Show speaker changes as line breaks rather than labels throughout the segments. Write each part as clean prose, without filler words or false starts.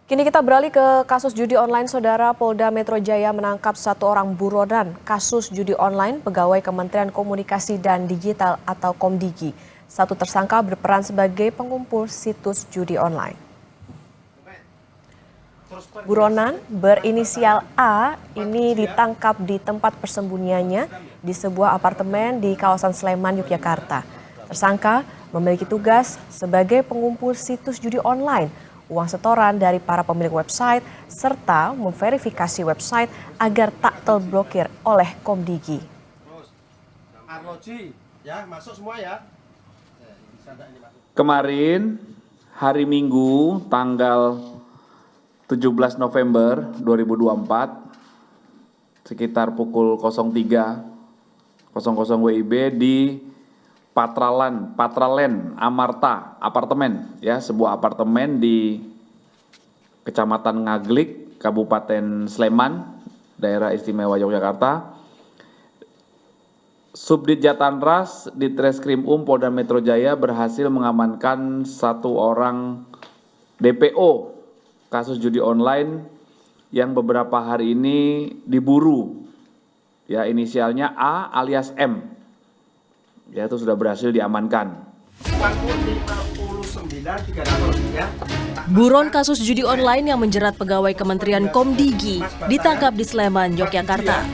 Kini kita beralih ke kasus judi online. Saudara, Polda Metro Jaya menangkap satu orang buronan kasus judi online pegawai Kementerian Komunikasi dan Digital atau Komdigi. Satu tersangka berperan sebagai pengumpul situs judi online. Buronan berinisial A ini ditangkap di tempat persembunyiannya di sebuah apartemen di kawasan Sleman, Yogyakarta. Tersangka memiliki tugas sebagai pengumpul situs judi online, uang setoran dari para pemilik website, serta memverifikasi website agar tak terblokir oleh Komdigi.
Kemarin, hari Minggu, tanggal 17 November 2024, sekitar pukul 03.00 WIB di Patralen Amarta apartemen, ya, sebuah apartemen di Kecamatan Ngaglik, Kabupaten Sleman, Daerah Istimewa Yogyakarta. Subdit Jatanras Ditreskrim Polda Metro Jaya berhasil mengamankan satu orang DPO kasus judi online yang beberapa hari ini diburu, ya, inisialnya A alias M. Ya, itu sudah berhasil diamankan.
Buron kasus judi online yang menjerat pegawai Kementerian Komdigi ditangkap di Sleman, Yogyakarta.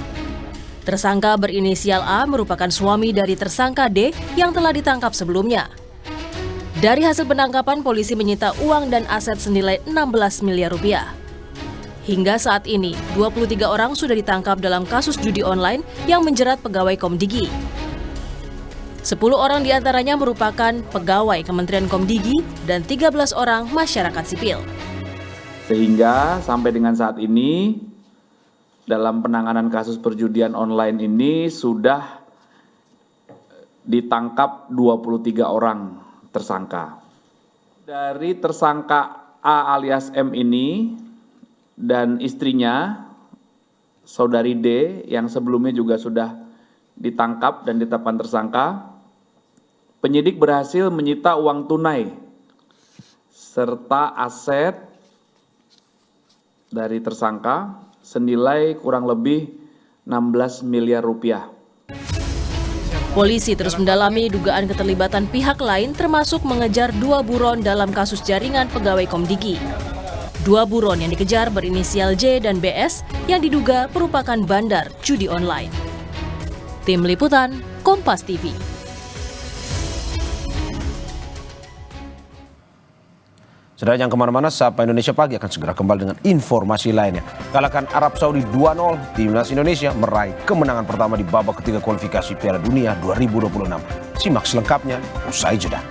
Tersangka berinisial A merupakan suami dari tersangka D yang telah ditangkap sebelumnya. Dari hasil penangkapan, polisi menyita uang dan aset senilai 16 miliar rupiah. Hingga saat ini, 23 orang sudah ditangkap dalam kasus judi online yang menjerat pegawai Komdigi. 10 orang diantaranya merupakan pegawai Kementerian Komdigi dan 13 orang masyarakat sipil.
Sehingga sampai dengan saat ini, dalam penanganan kasus perjudian online ini sudah ditangkap 23 orang tersangka. Dari tersangka A alias M ini dan istrinya, saudari D, yang sebelumnya juga sudah ditangkap dan ditetapkan tersangka, penyidik berhasil menyita uang tunai serta aset dari tersangka senilai kurang lebih 16 miliar rupiah.
Polisi terus mendalami dugaan keterlibatan pihak lain termasuk mengejar 2 buron dalam kasus jaringan pegawai Komdigi. 2 buron yang dikejar berinisial J dan BS yang diduga merupakan bandar judi online. Tim Liputan, Kompas TV.
Saudara, yang kemana-mana, Sapa Indonesia Pagi akan segera kembali dengan informasi lainnya. Kalahkan Arab Saudi 2-0, Timnas Indonesia meraih kemenangan pertama di babak ketiga kualifikasi Piala Dunia 2026. Simak selengkapnya usai jeda.